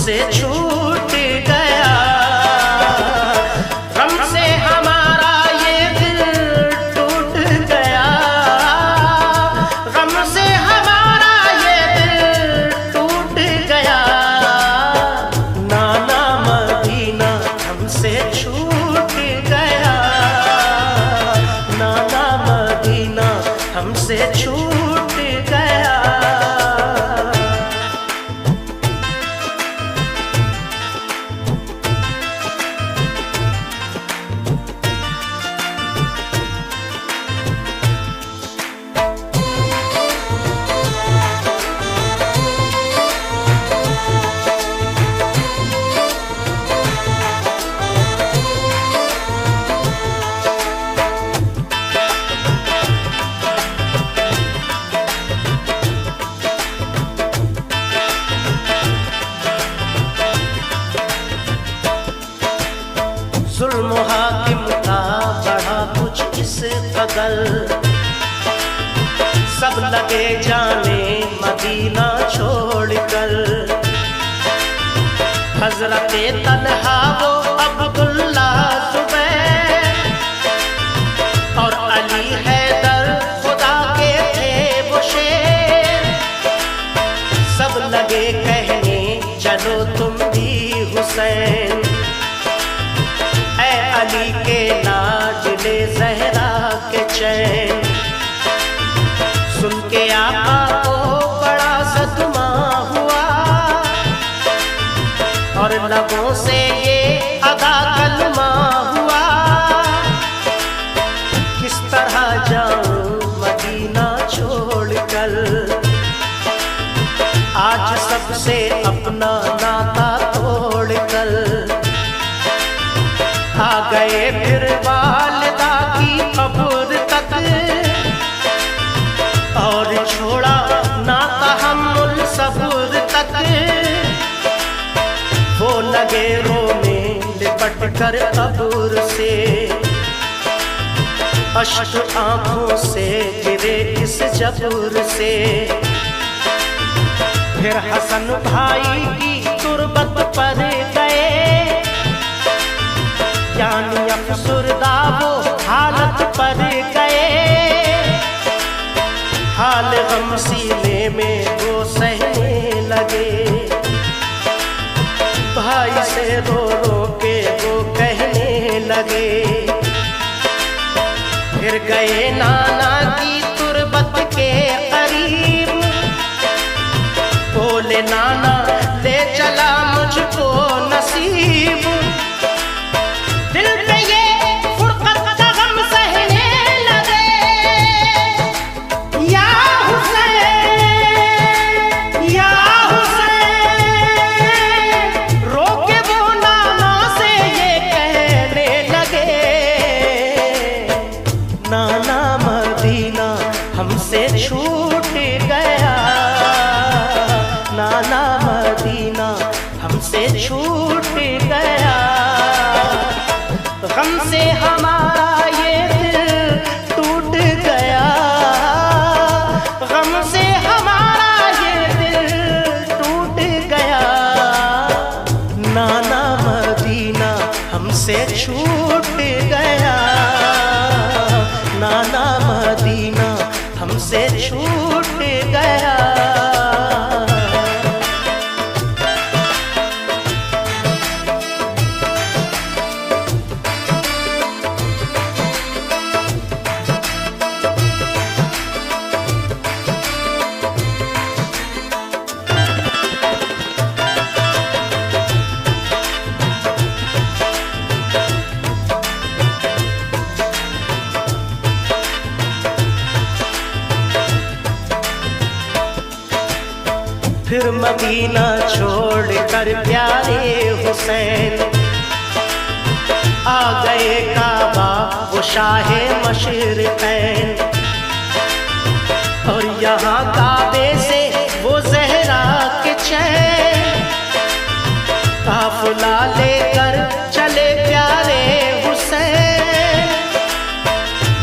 हमसे छूट गया। हमसे हमारा ये दिल टूट गया। हमसे हमारा ये दिल टूट गया। नाना मदीना हमसे छूट गया। नाना मदीना हमसे छूट गया। जुल्म हाकिम का बढ़ा कुछ इस कदर, सब लगे जाने मदीना छोड़कर। हजरत तलहा वो अब्दुल्ला जुबैर और अली हैदर खुदा के थे वो शेर। सब लगे कहने चलो तुम भी हुसैन, अली के लाडले ज़हरा के चैन। सुन के आका को बड़ा सदमा हुआ और लबों से ये अदा कलमा हुआ। किस तरह जाऊं मदीना छोड़कर, आज सबसे अपना नाता तोड़कर। आ गए फिर वालिदा की कब्र तक और छोड़ा ना तहम्मुल सब्र तक। वो लगे रोने लिपट कर कब्र से, अश्क आंखों से गिरे इस जब्र से। फिर हसन भाई की तुरबत पर गए, यानी अफसुरदा वो हालत पर गए। हाल गम सीने में वो सहने लगे, भाई से रो रो के वो कहने लगे। फिर गए नाना की तुरबत के करीब, बोले नाना ले चला मुझको नसीब। नाना मदीना हमसे छूट गया। नाना मदीना हमसे छूट गया। गम से हमारा ये दिल टूट गया। गम से हमारा ये दिल टूट गया। नाना मदीना हमसे छूट गया। नाना मदीना हमसे छूट गया। फिर मदीना छोड़ कर प्यारे हुसैन आ गए काबा वो शाहे मशरिक़ैन। और यहाँ काबे से वो ज़हरा के चैन, काफ़िला लेकर चले प्यारे हुसैन।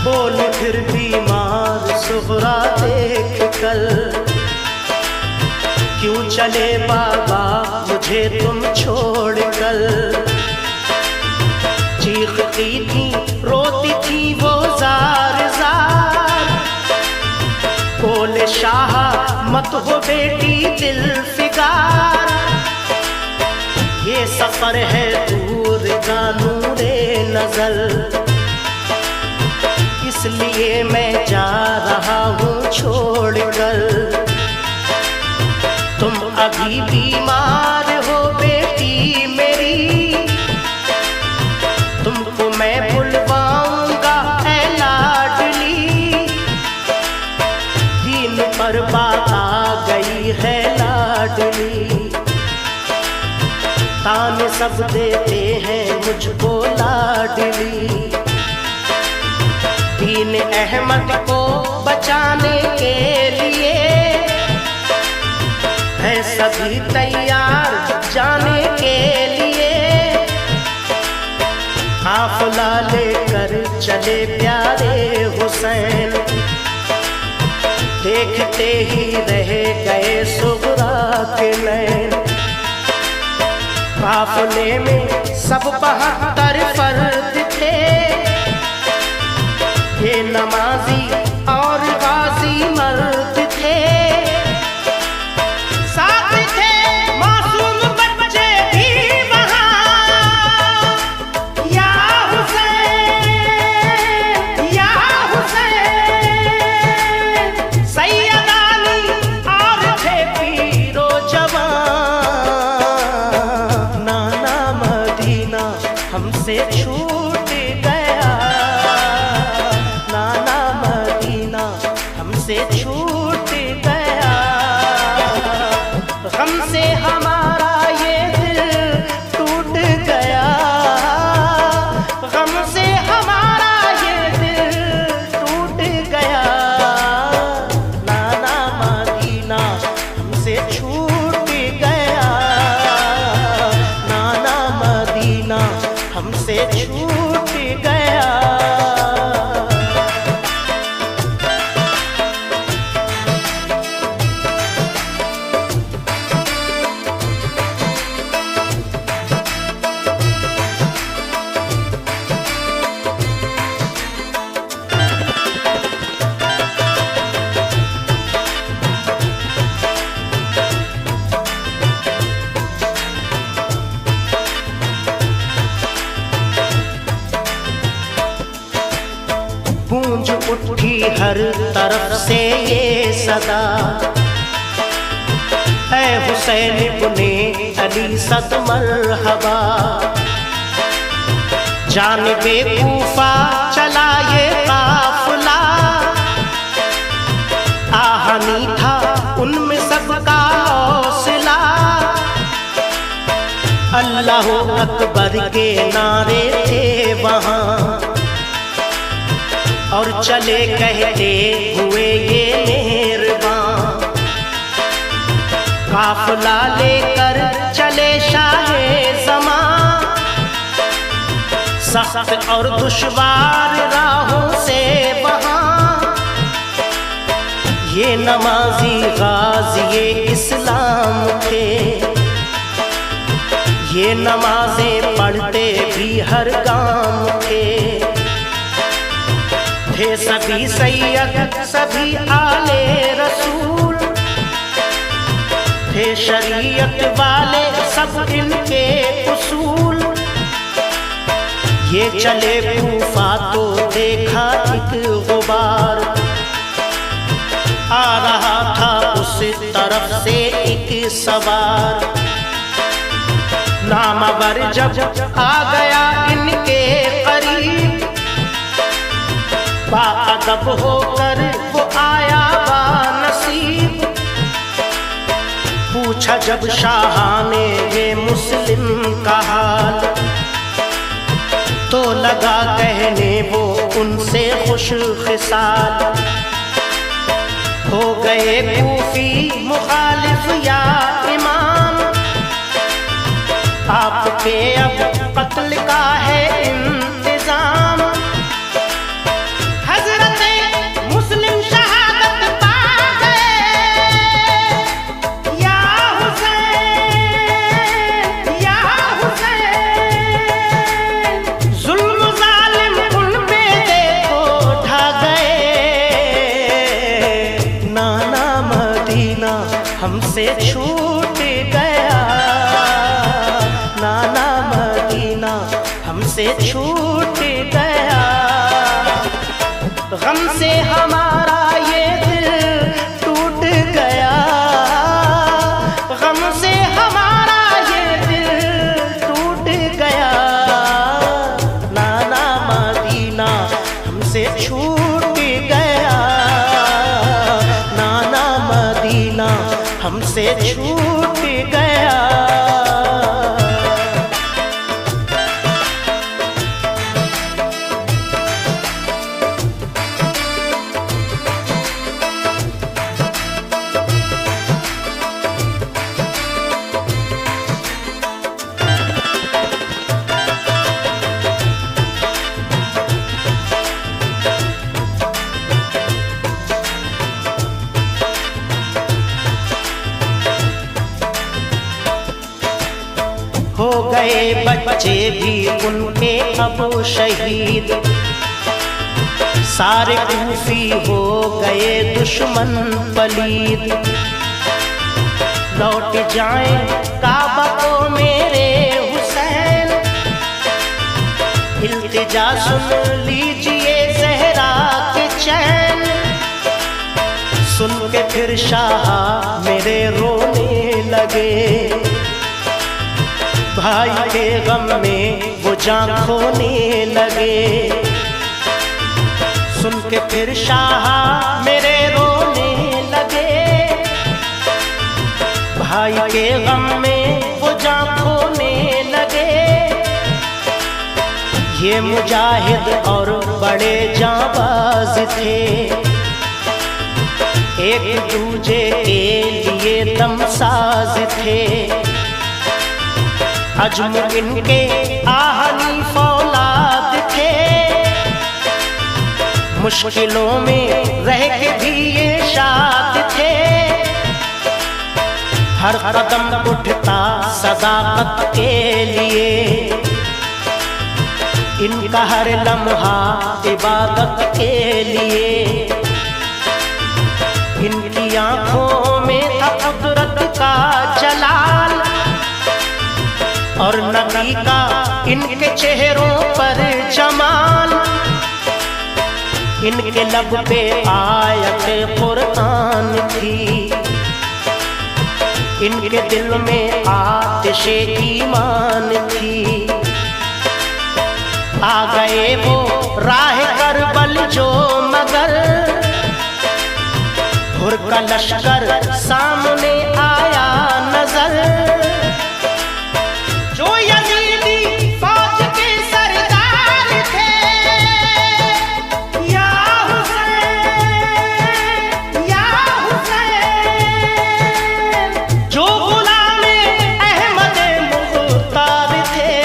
बोल फिर बीमार सुग़रा देख कर, क्यों चले बाबा मुझे तुम छोड़कर। चीखती थी रोती थी वो जार जार, बोले शाह मत हो बेटी दिल फिगार। ये सफर है दूर का नूरे नजर, इसलिए मैं जा रहा हूँ छोड़कर। तुम अभी बीमार हो बेटी मेरी, तुमको मैं बुलवाऊंगा ऐ लाडली। दीन पर बात आ गई है लाडली, ताने सब देते हैं मुझको लाडली। दीन अहमद को बचाने के लिए है सभी तैयार जाने के लिए। काफिला लेकर चले प्यारे हुसैन, देखते ही रह गए सुगरा के नैन। काफिले में सब 72 फर्द थे, ये नमाजी और गाजी मर्द थे। साथ थे मासूम बच्चे भी वहाँ, या हुसैन या हुसैन। सैयद अली और थे पीरो जवान। नाना मदीना हमसे छूट गया, नाना मदीना हमसे छूट गया। गम से हमारा ये दिल टूट गया, गम से हमारा ये दिल टूट गया। नाना मदीना हमसे छूट गया, नाना मदीना हमसे छूट गया। गूंज उठी हर तरफ से ये सदा, ऐ हुसैन इब्ने अली सद मरहबा। जानिबे कूफा चला ये काफिला, आहनी था उनमें सबका हौसला। अल्लाह अकबर के नारे थे वहाँ, और चले कहते हुए ये मेहरबान। काफिला लेकर चले शाहे ज़मां, सख्त और दुश्वार राहों से वहाँ। ये नमाजी गाज़ी इस्लाम थे, ये नमाजें पढ़ते भी हर गांव थे। थे सभी सैयद सभी आले रसूल, थे शरीयत वाले सब इनके उसूल। ये चले कूफा तो देखा एक गुबार, आ रहा था उस तरफ से एक सवार। नामवर जब आ गया इनके करीब, बाअदब होकर वो आया बानसीब। पूछा जब शाह ने ये मुस्लिम का हाल, तो लगा कहने वो उनसे खुश खिसाल। हो गए कूफी मुखालिफ या इमाम, आपके अब कत्ल का है इंतजाम। हमसे छूट गया, नाना मदीना हमसे छूट गया। गम से हमारा ये दिल टूट गया, गम से हमारा ये दिल टूट गया। नाना मदीना हमसे छूट गया, नाना मदीना हमसे छूट गया। हो गए बच्चे भी उनके अब शहीद, सारे कूफी हो गए दुश्मन पलीद। लौट जाएं काबा को मेरे हुसैन, इल्तिजा सुन लीजिए ज़हरा के चैन। सुन के फिर शाह मेरे रोने लगे, भाई के गम में वो जान खोने लगे। सुन के फिर शाह मेरे रोने लगे, भाई के गम में वो जान खोने लगे। ये मुजाहिद और बड़े जाबाज थे, एक दूजे के लिए दमसाज थे। अजम इनके आहनी फौलाद थे, मुश्किलों में रह के भी ये शाद थे। हर कदम उठता सदाकत के लिए, इनका हर लम्हा इबादत के लिए। इनकी आंखों में था कुदरत का जलाल, और नबी का इनके चेहरों पर जमाल। इनके लब पे आयत कुरान थी, इनके दिल में आतिशे ईमान थी। आ गए वो राह करबल जो मगर, हुर का लश्कर सामने आया नजर। जो यजीदी फौज के सरदार थे, या हुसैन या हुसैन। जो गुलामे अहमद मुख्तार थे,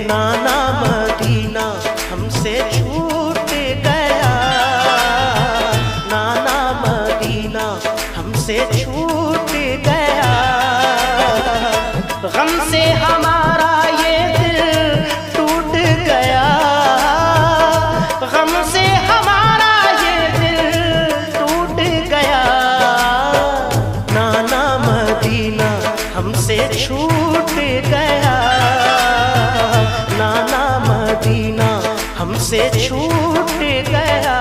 नाना मदीना हमसे छूट गया, नाना मदीना हमसे छूट गया। गम से हमारा ये दिल टूट गया, गम से हमारा ये दिल टूट गया। नाना मदीना हमसे छूट गया, नाना मदीना हमसे छूट गया।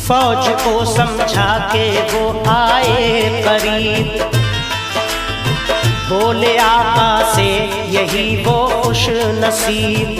फौज को समझा के वो आए करीब, बोले आका से यही वो खुश नसीब।